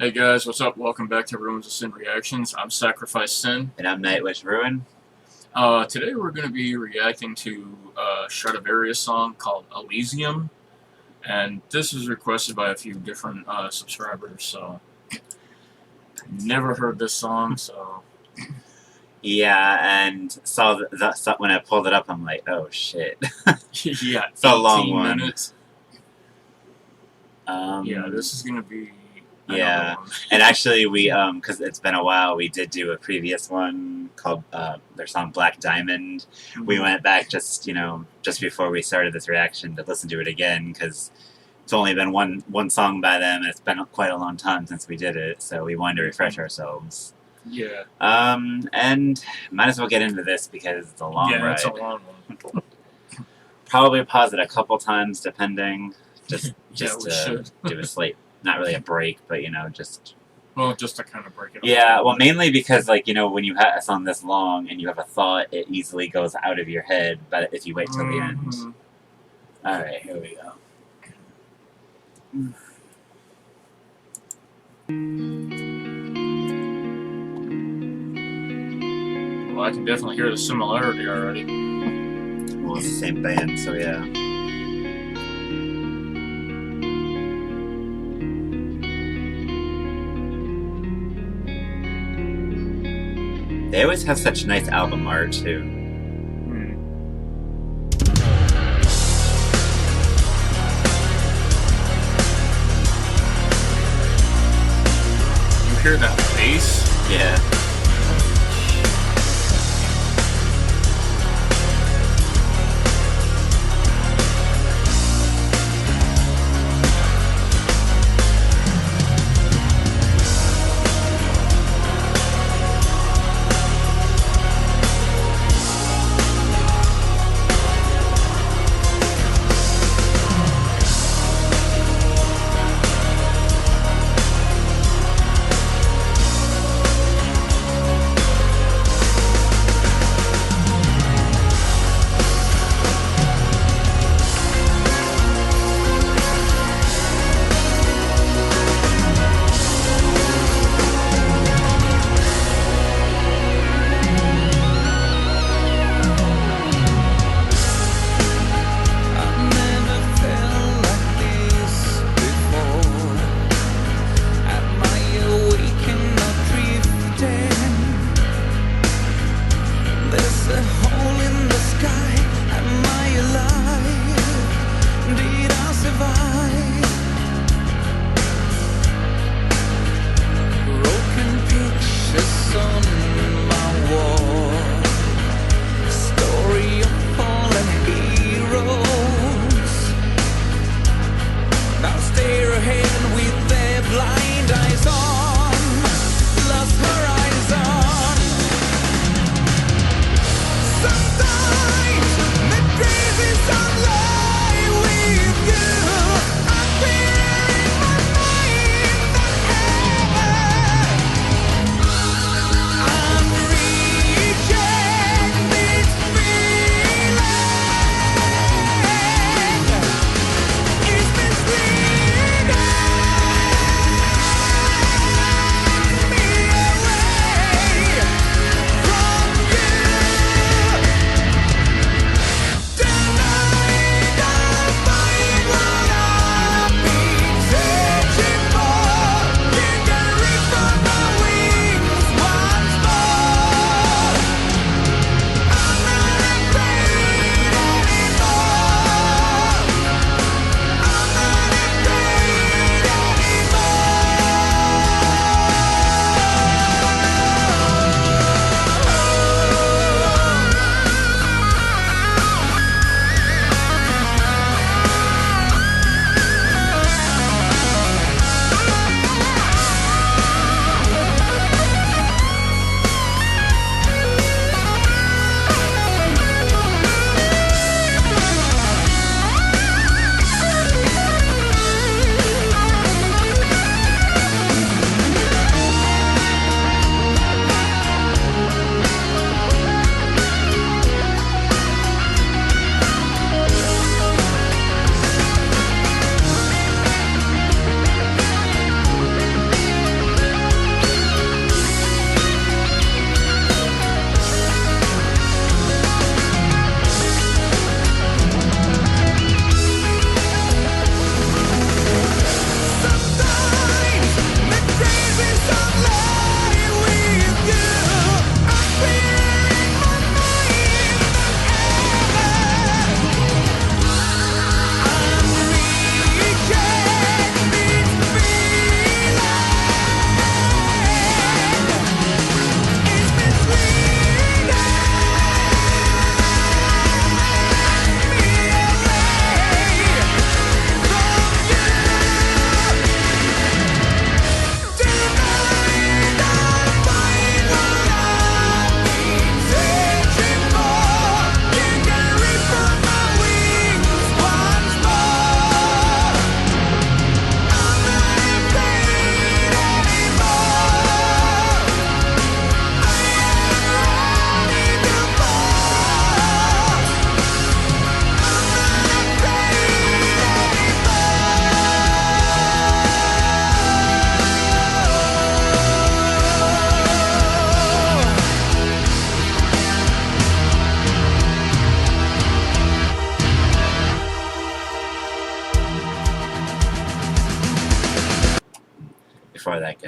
Hey guys, what's up? Welcome back to Ruins of Sin Reactions. I'm Sacrifice Sin. And I'm Nightwish Ruin. Today we're going to be reacting to a Stratovarius song called Elysium. And this was requested by a few different subscribers, so never heard this song, so... Yeah, and saw when I pulled it up, I'm like, oh shit. Yeah, it's a long one. Minutes. Yeah, this is going to be... Yeah, and actually we, because it's been a while, we did do a previous one called, their song Black Diamond. Mm-hmm. We went back just before we started this reaction to listen to it again, because it's only been one song by them, and it's been quite a long time since we did it, so we wanted to refresh ourselves. Yeah. And might as well get into this because it's a long ride. Yeah, it's a long one. Probably pause it a couple times, depending, just to do a slate. Not really a break, but, just... Well, just to kind of break it up. Yeah, well, mainly because, when you have a song this long and you have a thought, it easily goes out of your head, but if you wait till the end. Alright, here we go. Well, I can definitely hear the similarity already. Well, it's the same band, so yeah. They always have such nice album art, too. You hear that bass? Yeah.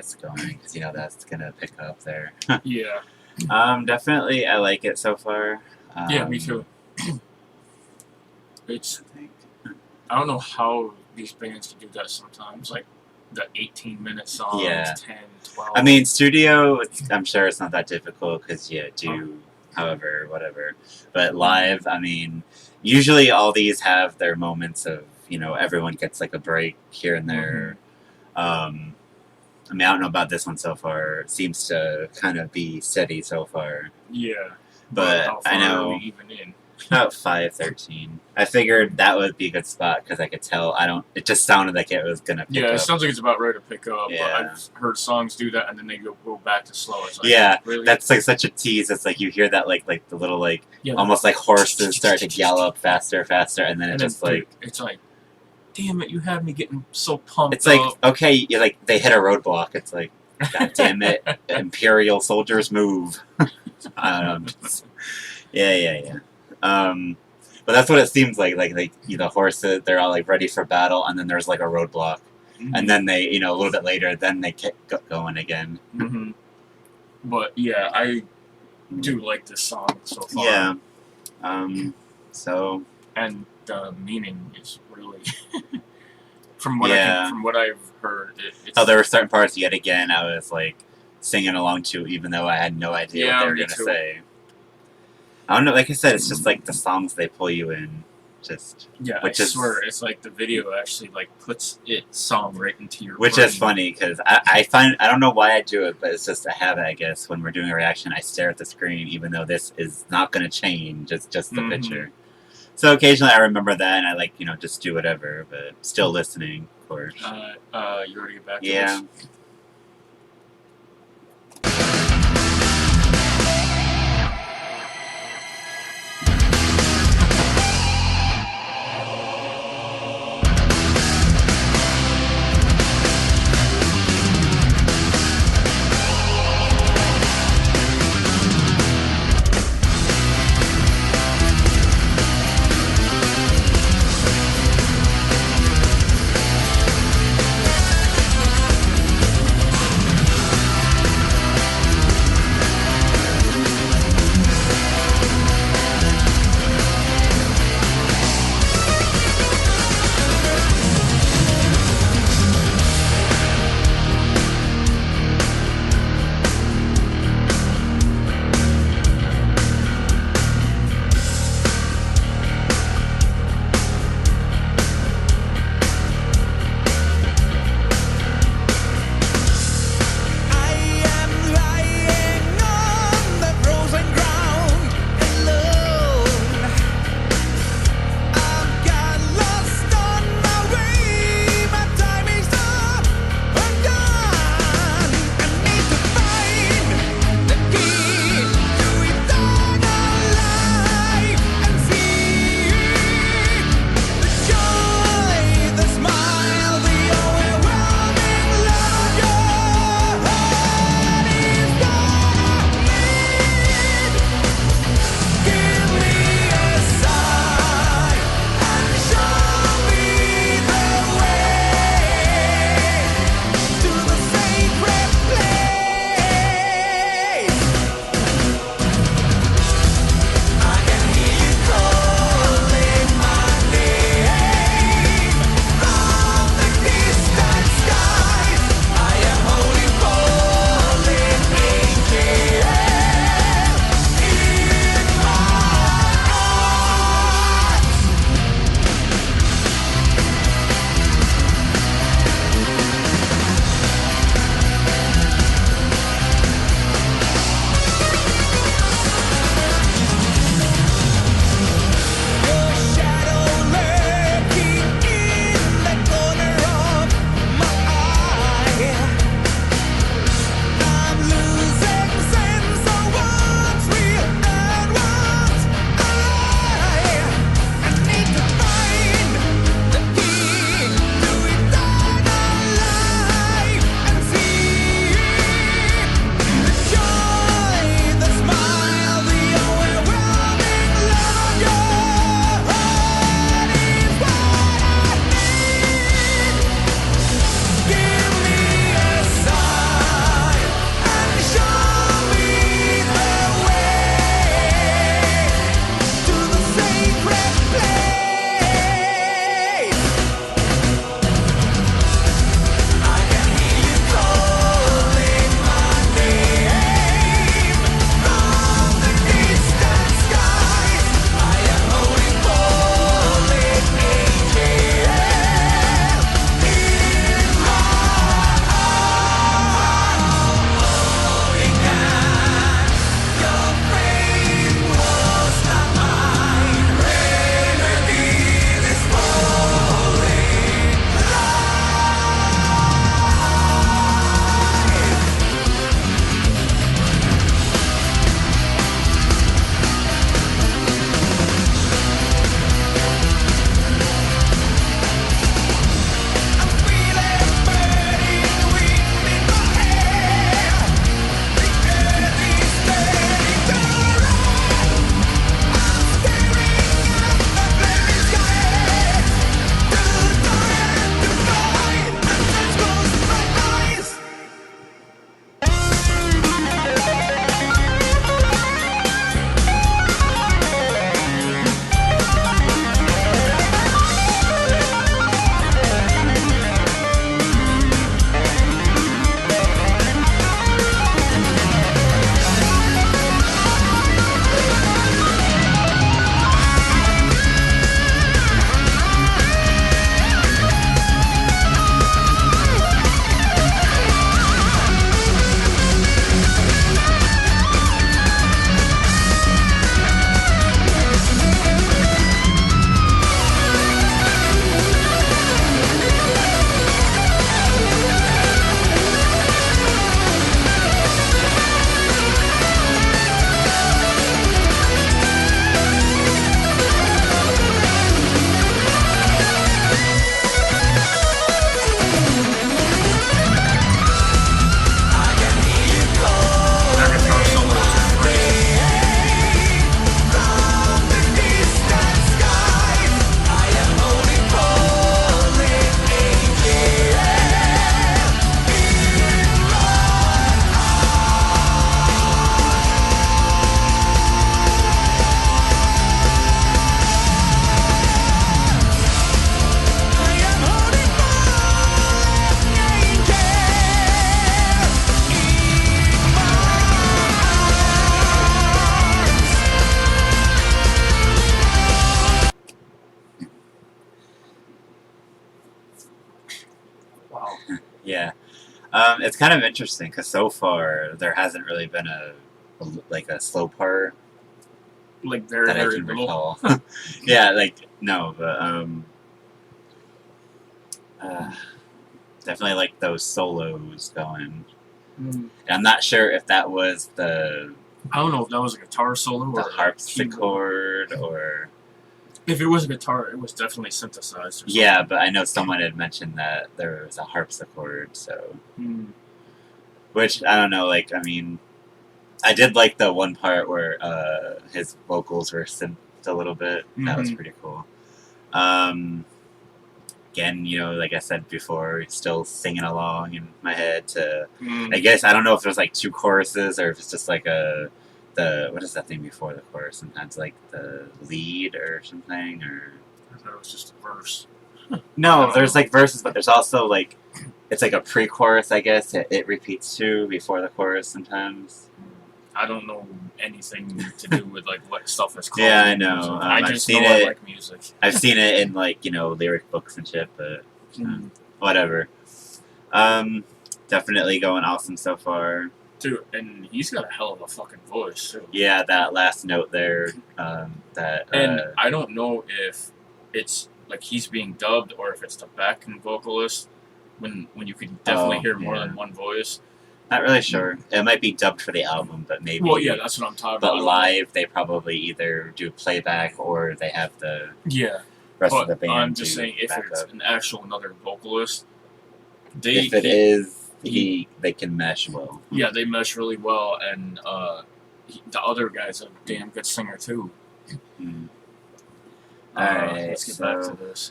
gets going because that's gonna pick up there. Yeah. Definitely, I like it so far. Yeah, me too. It's I think. I don't know how these bands can do that sometimes. Like the 18-minute songs, Yeah. 10, 12. I mean, studio. I'm sure it's not that difficult because do however whatever. But live, I mean, usually all these have their moments of everyone gets like a break here and there. I mean, I don't know about this one so far. It seems to kind of be steady so far. Yeah. But how far I know are we even in? about 5:13. I figured that would be a good spot because I could tell. It just sounded like it was gonna pick Yeah, up. it sounds like it's about ready to pick up. Yeah. But I've heard songs do that and then they go back to slow. It's like, Yeah, really? that's like such a tease. It's like you hear that like the little Yeah, almost like horses start to gallop faster, and then it's like, damn it, you have me getting so pumped. It's like okay, they hit a roadblock. It's like, God damn it, Imperial soldiers move. I don't know. Yeah. But that's what it seems like. Like the horses, they're all like ready for battle, and then there's like a roadblock, and then they, a little bit later, then they get going again. Mm-hmm. But yeah, I do like this song so far. Yeah. So. And the meaning is really, from what I've heard, it's. There were certain parts yet again I was like singing along to, even though I had no idea what they were gonna say. I don't know. Like I said, it's just like the songs they pull you in. I swear, it's like the video actually like puts its song right into your. Which brain. is funny because I find I don't know why I do it, but it's just a habit, I guess. When we're doing a reaction, I stare at the screen, even though this is not going to change. It's just the picture. So occasionally I remember that, and I like just do whatever, but still listening, of course. You ready to get back to this? kind of interesting because so far there hasn't really been a slow part Like very that I very can little. recall. Yeah, like no, but definitely like those solos going. And I'm not sure if that was I don't know if that was a guitar solo the or a harpsichord or. If it was a guitar, it was definitely synthesized. Or something. Yeah, but I know someone had mentioned that there was a harpsichord, so. Which, I don't know, like, I mean, I did like the one part where his vocals were synthed a little bit. That was pretty cool. Again, you know, like I said before, still singing along in my head to. I guess, I don't know if there's like two choruses or if it's just like what is that thing before the chorus? Sometimes like the lead or something, or. I thought it was just a verse. No, there's like verses, but there's also like. It's like a pre-chorus, I guess. It repeats too before the chorus sometimes. I don't know anything to do with like what stuff is called. Yeah, I know. I just know I like music. I've seen it in like lyric books and shit, but whatever. Definitely going awesome so far. Dude, and he's got a hell of a fucking voice too. Yeah, that last note there. And I don't know if it's like he's being dubbed or if it's the backing vocalist. When you could definitely hear more than one voice. Not really sure. It might be dubbed for the album, but maybe. Well, yeah, that's what I'm talking about. But live, they probably either do playback or they have the rest of the band. I'm just saying, if it's an actual another vocalist, they can mesh well. Yeah, they mesh really well, and the other guy's a damn good singer too. Alright, let's get back to this.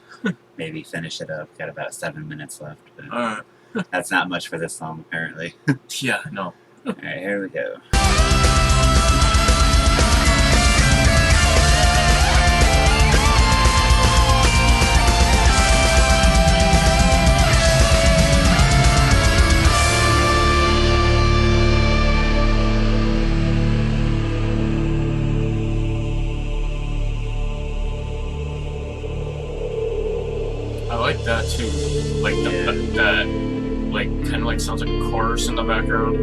Maybe finish it up. Got about 7 minutes left. But Alright. That's not much for this song, apparently. Yeah, no. Alright, here we go. I like that too. Like that like kind of like sounds like a chorus in the background.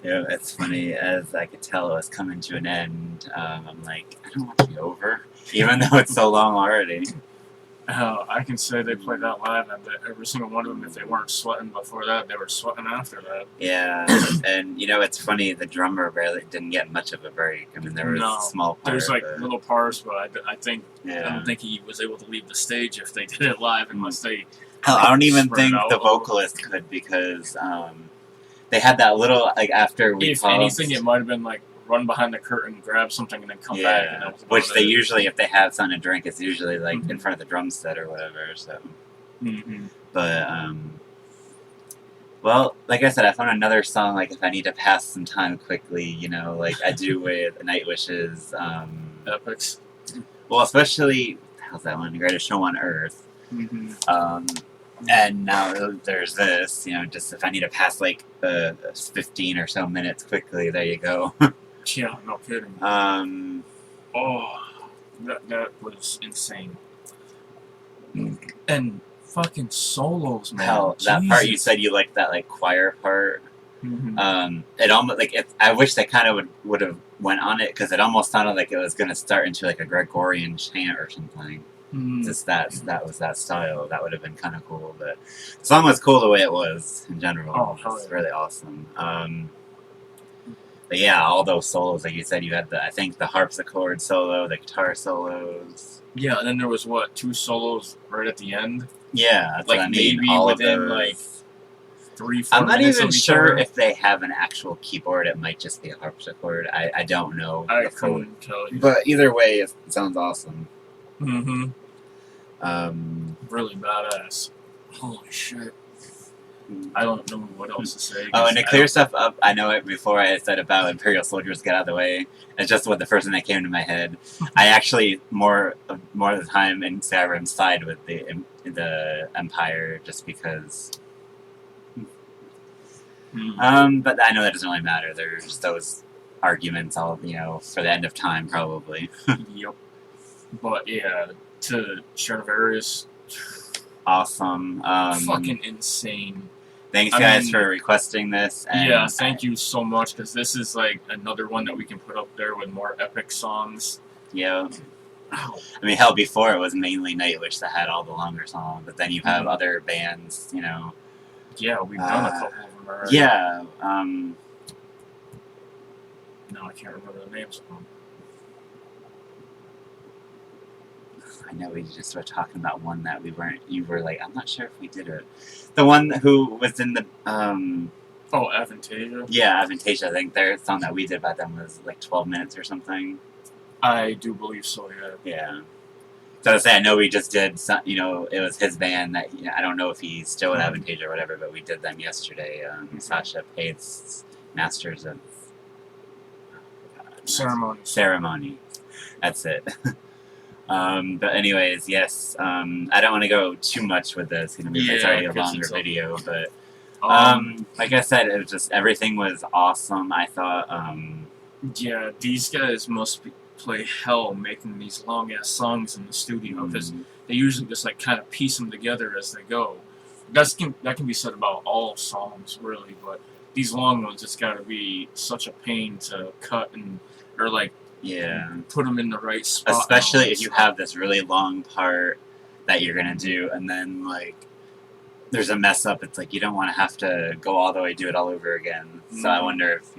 Yeah, it's funny. As I could tell it was coming to an end, I'm like, I don't want it to be over, even though it's so long already. I can say they played that live, and that every single one of them, if they weren't sweating before that, they were sweating after that. Yeah, and it's funny. The drummer barely didn't get much of a break. I mean, there was No, a small part. there's like but, little parts, but I think I yeah. don't think he was able to leave the stage if they did it live, unless they. Hell, I don't even spread think out the a little. vocalist could because they had that little like after we. If paused, anything, it might have been like run behind the curtain, grab something, and then come back. And that was which about they it. usually, if they have something to drink, it's usually like in front of the drum set or whatever. So, but well, like I said, I found another song. Like if I need to pass some time quickly, like I do with Night Wishes. Epics. Well, especially how's that one? Greatest Show on Earth. And now there's this. Just if I need to pass like 15 or so minutes quickly, there you go. Yeah, no kidding. That was insane. And fucking solos, man. Hell, that part you said you liked that like choir part. It almost like I wish they kind of would have went on it because it almost sounded like it was going to start into like a Gregorian chant or something. Just that was that style. That would have been kind of cool. But the song was cool the way it was in general. Oh, it's really awesome. But yeah, all those solos, like you said, you had I think the harpsichord solo, the guitar solos. Yeah, and then there was 2 solos right at the end. Yeah, that's like what I mean. Maybe all within of those. like 3-4 I'm not minutes even of each sure other. if they have an actual keyboard. It might just be a harpsichord. I don't know. I couldn't tell you. But either way, it sounds awesome. Really badass. Holy shit. I don't know what else to say. Oh, and to clear stuff up, I know it before I said about Imperial soldiers get out of the way. It's just what the first thing that came to my head. I actually more of the time in Skyrim side with the Empire just because. But I know that doesn't really matter. There's those arguments all for the end of time probably. Yep. But yeah, to Stratovarius. Awesome. Fucking insane. Thanks guys for requesting this. And yeah, thank you so much because this is like another one that we can put up there with more epic songs. Yeah. I mean, hell, before it was mainly Nightwish that had all the longer songs, but then you have other bands, Yeah, we've done a couple of them already. Yeah. No, I can't remember the names of them. I know we just were talking about one that you were like, I'm not sure if we did it. The one who was in the, Oh, Avantasia? Yeah, Avantasia. I think their song that we did about them was like 12 minutes or something. I do believe so, yeah. Yeah. So I say, I know we just did some, it was his band that, I don't know if he's still with Avantasia or whatever, but we did them yesterday. Sasha Pate's Masters of Ceremony. That's it. But anyways, yes. I don't want to go too much with this. It's already a longer video, but like I said, it was just everything was awesome. I thought. Yeah, these guys must play hell making these long ass songs in the studio because they usually just like kind of piece them together as they go. That can be said about all songs really, but these long ones, it's got to be such a pain to cut or like. Yeah. Put them in the right spot. Especially if you have this really long part that you're going to do, and then, like, there's a mess up. It's like you don't want to have to go all the way, do it all over again. So I wonder if,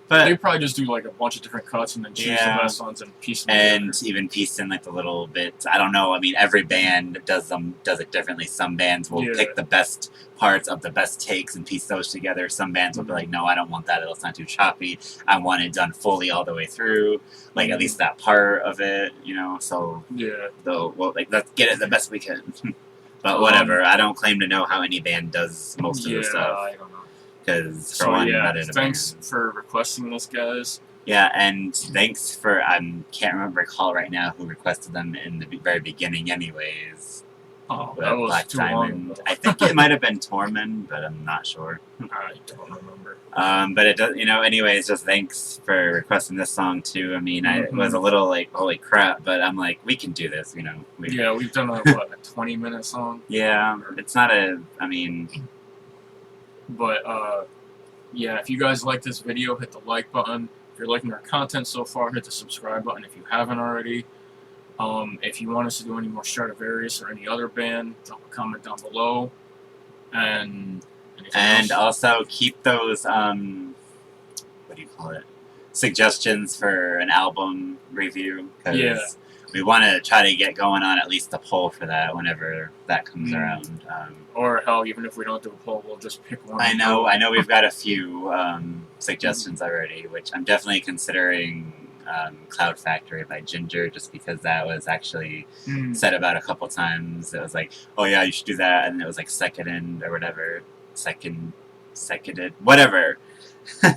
But they probably just do, like, a bunch of different cuts and then choose the best ones and piece them and together. even piece in, like, the little bits. I don't know. I mean, every band does it differently. Some bands will pick the best parts of the best takes and piece those together. Some bands will be like, no, I don't want that. It'll sound too choppy. I want it done fully all the way through. Like, at least that part of it, So, let's get it the best we can. But whatever. I don't claim to know how any band does most of the stuff. I don't know. Because thanks for requesting this, guys. Yeah, and thanks for can't recall right now who requested them in the very beginning, anyways. Oh, that was Black too Diamond. Long. I think it might have been Tormund, but I'm not sure. I don't remember. But it does, anyways. Just thanks for requesting this song too. I mean, I was a little like, holy crap, but I'm like, we can do this, we've done a 20-minute song. Yeah, it's not a. I mean. But yeah, if you guys like this video, hit the like button. If you're liking our content so far, hit the subscribe button if you haven't already. If you want us to do any more Stratovarius or any other band, drop a comment down below. And and also keep those what do you call it? Suggestions for an album review, because yeah. we want to try to get going on at least a poll for that whenever that comes around. Or hell, even if we don't do a poll, we'll just pick one. I know we've got a few suggestions already, which I'm definitely considering. Cloud Factory by Ginger, just because that was actually said about a couple times. It was like, oh yeah, you should do that, and it was like seconded or whatever, seconded, whatever.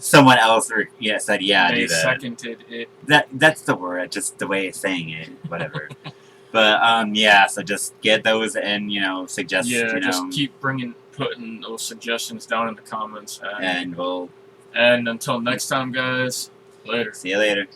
Someone else said, yeah, they do that. Seconded it. That's the word, just the way of saying it, whatever. But yeah, so just get those in, suggest. Yeah, just keep putting those suggestions down in the comments, and we'll. And until next time, guys. Later. See you later.